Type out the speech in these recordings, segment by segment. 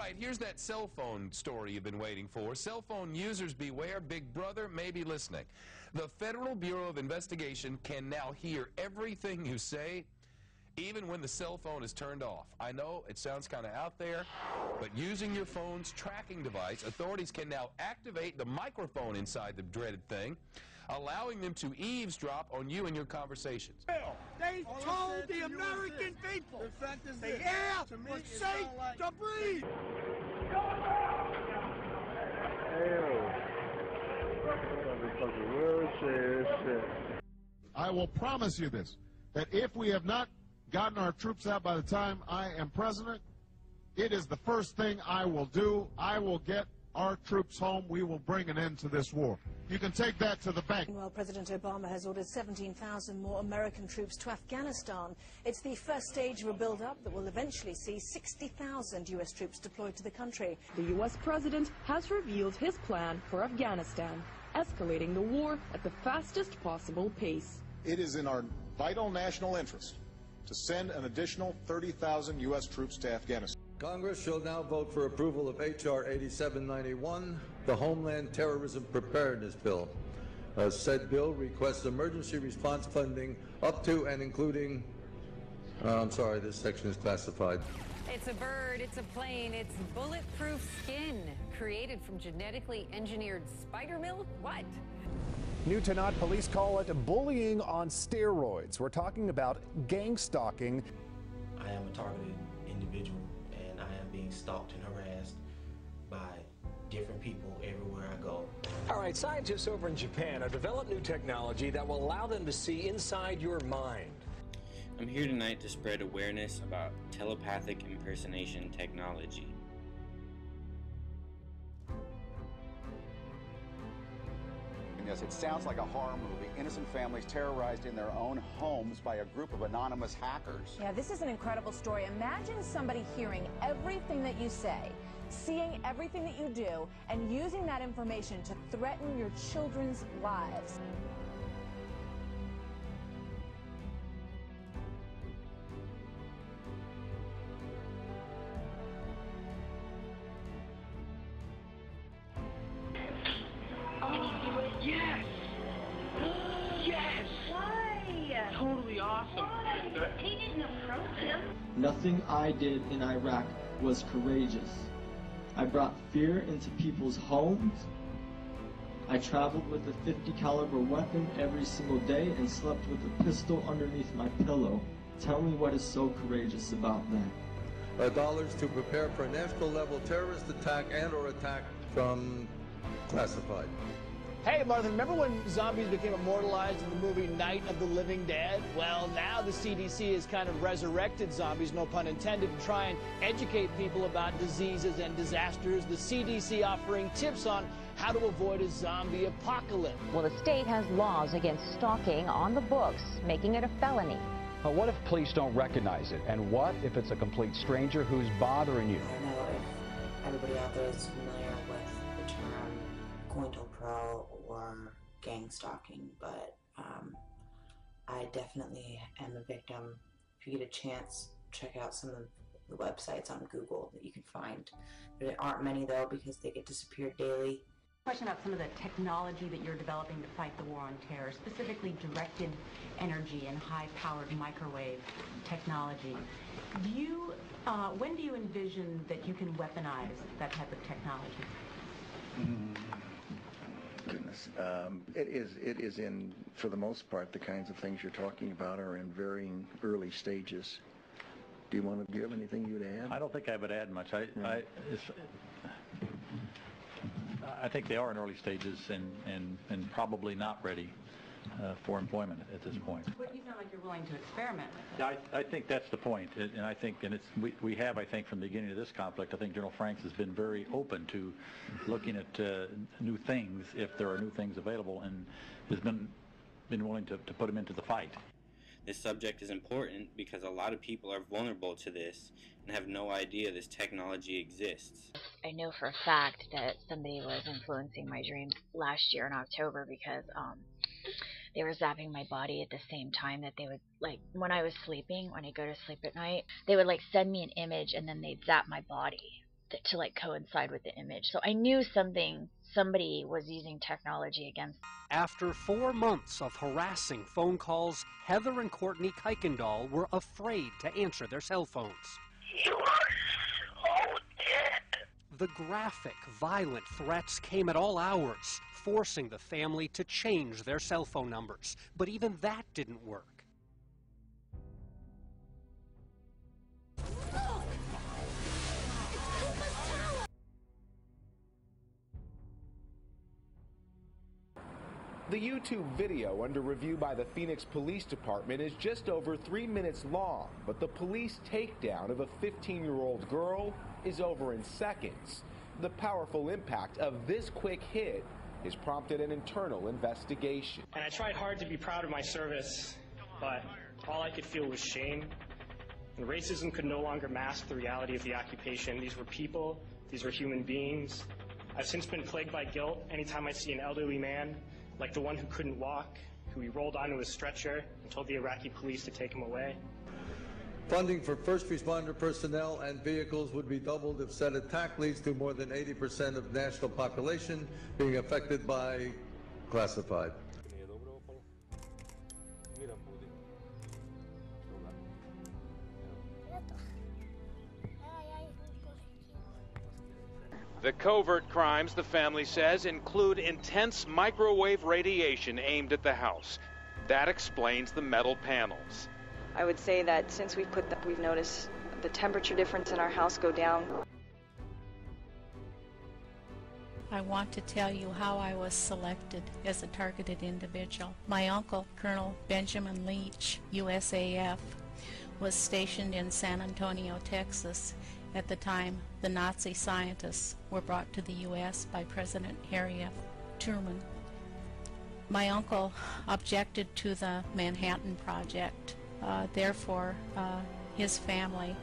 right, here's that cell phone story you've been waiting for. Cell phone users beware, Big Brother may be listening. The Federal Bureau of Investigation can now hear everything you say, even when the cell phone is turned off. I know it sounds kind of out there, but using your phone's tracking device, authorities can now activate the microphone inside the dreaded thing, allowing them to eavesdrop on you and your conversations. They told the American people the air was safe to breathe. I will promise you this, that if we have not gotten our troops out by the time I am president, it is the first thing I will do. I will get our troops home. We will bring an end to this war. You can take that to the bank. Well, President Obama has ordered 17,000 more American troops to Afghanistan. It's the first stage of a build-up that will eventually see 60,000 U.S. troops deployed to the country. The U.S. president has revealed his plan for Afghanistan, escalating the war at the fastest possible pace. It is in our vital national interest to send an additional 30,000 U.S. troops to Afghanistan. Congress shall now vote for approval of H.R. 8791, the Homeland Terrorism Preparedness Bill. Said bill requests emergency response funding up to and including, I'm sorry, this section is classified. It's a bird, it's a plane, it's bulletproof skin created from genetically engineered spider milk? What? New Tennant police call it bullying on steroids. We're talking about gang stalking. I am a targeted individual, and I am being stalked and harassed by different people everywhere I go. All right, scientists over in Japan have developed new technology that will allow them to see inside your mind. I'm here tonight to spread awareness about telepathic impersonation technology. Yes, it sounds like a horror movie. Innocent families terrorized in their own homes by a group of anonymous hackers. Yeah, this is an incredible story. Imagine somebody hearing everything that you say, seeing everything that you do, and using that information to threaten your children's lives. Yes! Yes! Why? Totally awesome. Why? He didn't approach him. Nothing I did in Iraq was courageous. I brought fear into people's homes. I traveled with a .50 caliber weapon every single day and slept with a pistol underneath my pillow. Tell me what is so courageous about that. Dollars to prepare for a national level terrorist attack and or attack from classified. Hey, Martha, remember when zombies became immortalized in the movie Night of the Living Dead? Well, now the CDC has kind of resurrected zombies, no pun intended, to try and educate people about diseases and disasters. The CDC offering tips on how to avoid a zombie apocalypse. Well, the state has laws against stalking on the books, making it a felony. What if police don't recognize it? And what if it's a complete stranger who's bothering you? I don't know if everybody out there is familiar with the term COINTELPRO or gang stalking, but I definitely am a victim. If you get a chance, check out some of the websites on Google that you can find. There aren't many though because they get disappeared daily. Question about some of the technology that you're developing to fight the war on terror, specifically directed energy and high-powered microwave technology. Do you, when do you envision that you can weaponize that type of technology? Goodness, it is in, for the most part, the kinds of things you're talking about are in varying early stages. Do you have anything you'd add? I don't think I would add much. I think they are in early stages and probably not ready for employment at this point. But you sound like you're willing to experiment with it. I think that's the point, and I think, and we have, I think, from the beginning of this conflict, I think General Franks has been very open to looking at new things if there are new things available, and has been willing to put them into the fight. This subject is important because a lot of people are vulnerable to this and have no idea this technology exists. I know for a fact that somebody was influencing my dreams last year in October because they were zapping my body at the same time that they would, like, when I was sleeping, when I go to sleep at night, they would like send me an image and then they'd zap my body to like coincide with the image. So I knew somebody was using technology against. After 4 months of harassing phone calls, Heather and Courtney Kuykendall were afraid to answer their cell phones. You are so dead. The graphic, violent threats came at all hours, forcing the family to change their cell phone numbers. But even that didn't work. The YouTube video under review by the Phoenix Police Department is just over 3 minutes long, but the police takedown of a 15-year-old girl is over in seconds. The powerful impact of this quick hit has prompted an internal investigation. And I tried hard to be proud of my service, but all I could feel was shame. And racism could no longer mask the reality of the occupation. These were people, these were human beings. I've since been plagued by guilt anytime I see an elderly man, like the one who couldn't walk, who we rolled onto a stretcher and told the Iraqi police to take him away. Funding for first responder personnel and vehicles would be doubled if said attack leads to more than 80% of national population being affected by classified. The covert crimes, the family says, include intense microwave radiation aimed at the house. That explains the metal panels. I would say that since we've noticed the temperature difference in our house go down. I want to tell you how I was selected as a targeted individual. My uncle, Colonel Benjamin Leach, USAF, was stationed in San Antonio, Texas. At the time, the Nazi scientists were brought to the U.S. by President Harry F. Truman. My uncle objected to the Manhattan Project. Therefore, his family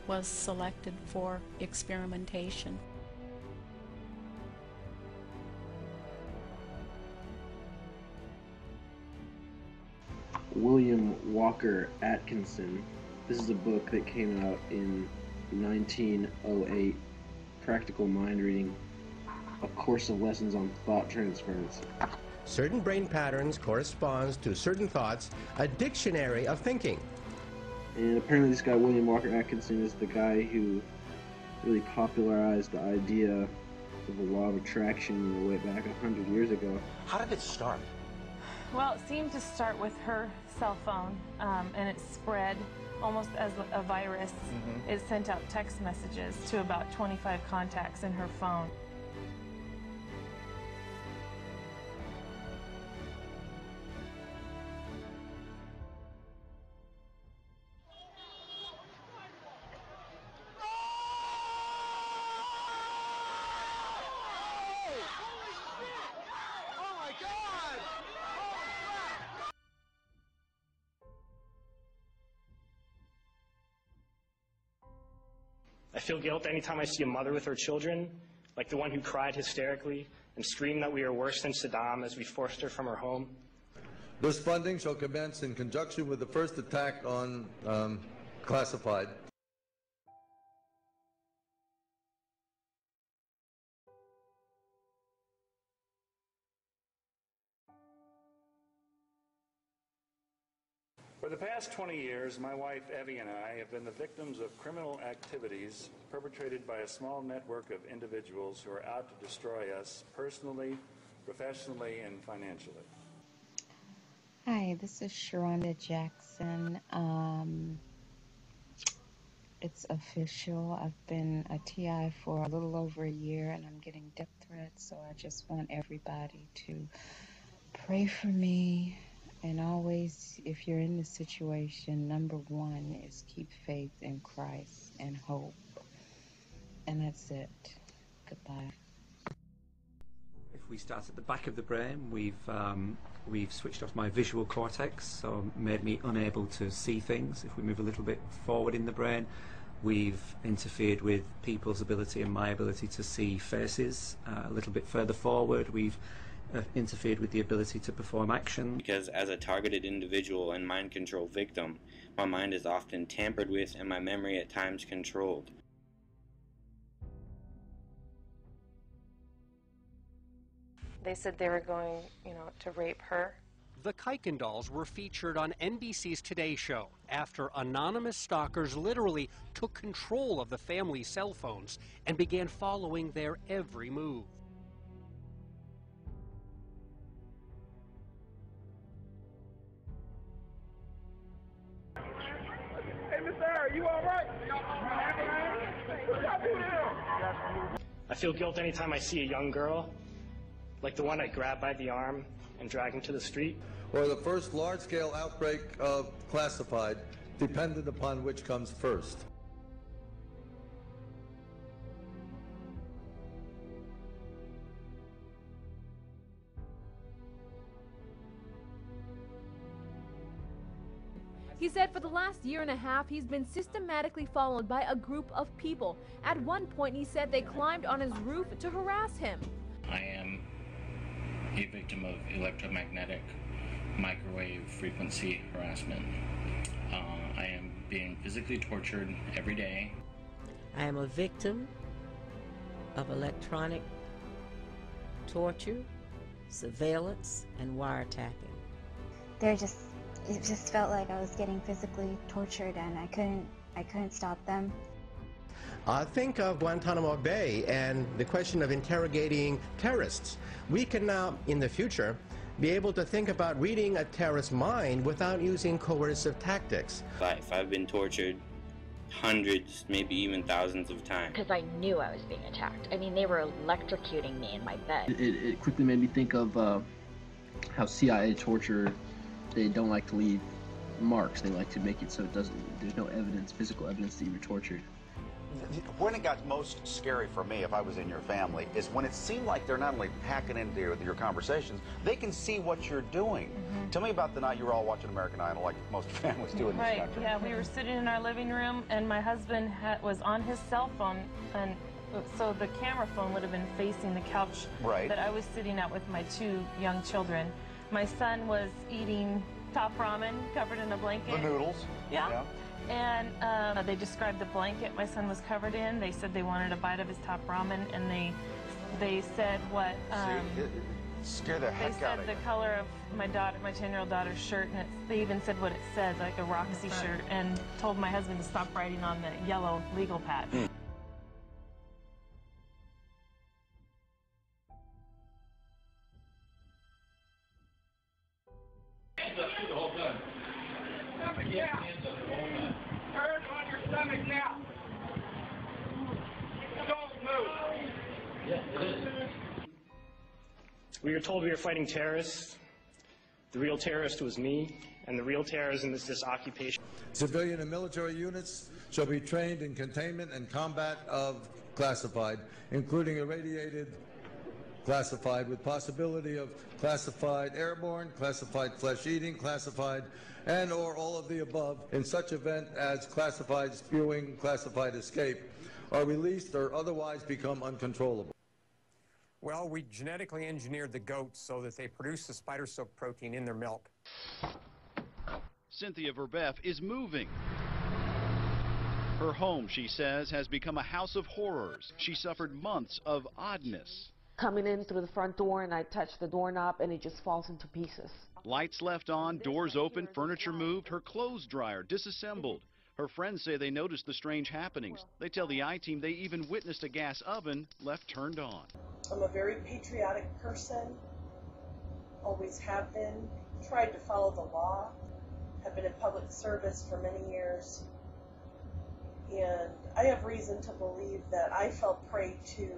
was selected for experimentation. William Walker Atkinson. This is a book that came out in 1908, Practical Mind Reading, a course of lessons on thought transference. Certain brain patterns corresponds to certain thoughts, a dictionary of thinking. And apparently this guy, William Walker Atkinson, is the guy who really popularized the idea of the law of attraction way back 100 years ago. How did it start? Well, it seemed to start with her cell phone, and it spread almost as a virus. It sent out text messages to about 25 contacts in her phone. I feel guilt anytime I see a mother with her children, like the one who cried hysterically and screamed that we are worse than Saddam as we forced her from her home. This funding shall commence in conjunction with the first attack on classified. For the past 20 years, my wife Evie and I have been the victims of criminal activities perpetrated by a small network of individuals who are out to destroy us personally, professionally, and financially. Hi, this is Sharonda Jackson. It's official. I've been a TI for a little over a year and I'm getting death threats, so I just want everybody to pray for me. And always, if you're in this situation, number one is keep faith in Christ and hope. And that's it. Goodbye. If we start at the back of the brain, we've switched off my visual cortex, so made me unable to see things. If we move a little bit forward in the brain, we've interfered with people's ability and my ability to see faces. A little bit further forward, we've interfered with the ability to perform action. Because as a targeted individual and mind control victim, my mind is often tampered with and my memory at times controlled. They said they were going, to rape her. The Kuykendalls were featured on NBC's Today Show after anonymous stalkers literally took control of the family's cell phones and began following their every move. Hey, Miss Sarah, you all right? What y'all doing now? I feel guilt anytime I see a young girl, like the one I grabbed by the arm and dragged into the street. Or the first large-scale outbreak of classified, dependent upon which comes first. He said for the last year and a half, he's been systematically followed by a group of people. At one point, he said they climbed on his roof to harass him. I am a victim of electromagnetic microwave frequency harassment. I am being physically tortured every day. I am a victim of electronic torture, surveillance, and wiretapping. It just felt like I was getting physically tortured, and I couldn't stop them. Think of Guantanamo Bay and the question of interrogating terrorists. We can now, in the future, be able to think about reading a terrorist's mind without using coercive tactics. If I've been tortured hundreds, maybe even thousands of times. Because I knew I was being attacked. I mean, they were electrocuting me in my bed. It quickly made me think of how CIA torture, they don't like to leave marks. They like to make it so there's no evidence, physical evidence that you were tortured. When it got most scary for me, if I was in your family, is when it seemed like they're not only hacking into your conversations, they can see what you're doing. Tell me about the night you were all watching American Idol, like most families do in this country. Yeah, we were sitting in our living room, and my husband was on his cell phone, and so the camera phone would have been facing the couch that I was sitting at with my two young children. My son was eating top ramen covered in a blanket. The noodles. Yeah. And they described the blanket my son was covered in. They said they wanted a bite of his top ramen, and they said what. Scare the heck out of you. They said the color of my 10-year-old daughter's shirt, and they even said what it said, like a Roxy shirt, and told my husband to stop writing on the yellow legal pad. Turn on your stomach now. Don't move. Yeah, it is. We were told we were fighting terrorists. The real terrorist was me, and the real terrorism is this occupation. Civilian and military units shall be trained in containment and combat of classified, including irradiated classified, with possibility of classified airborne, classified flesh-eating, classified, and or all of the above, in such event as classified spewing, classified escape, are released or otherwise become uncontrollable. Well, we genetically engineered the goats so that they produce the spider silk protein in their milk. Cynthia Verbeff is moving. Her home, she says, has become a house of horrors. She suffered months of oddness. Coming in through the front door, and I touch the doorknob, and it just falls into pieces. Lights left on, doors open, furniture moved, her clothes dryer disassembled. Her friends say they noticed the strange happenings. They tell the I-Team they even witnessed a gas oven left turned on. I'm a very patriotic person, always have been, tried to follow the law, have been in public service for many years, and I have reason to believe that I fell prey to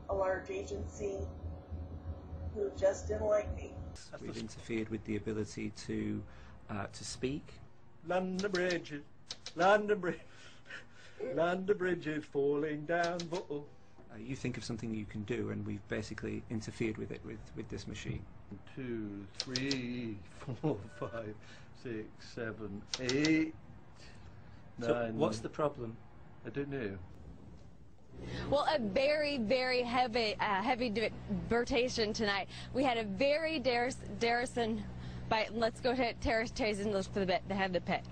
a large agency who just didn't like me. We've interfered with the ability to speak. London Bridge, London Bridge, London Bridge is falling down. You think of something you can do, and we've basically interfered with it with this machine. 2, 3, 4, 5, 6, 7, 8, 9. So what's the problem? I don't know. Well, a very, very heavy rotation tonight. We had a very Darrison, let's go to Terrace Chase and look for the head of the pit.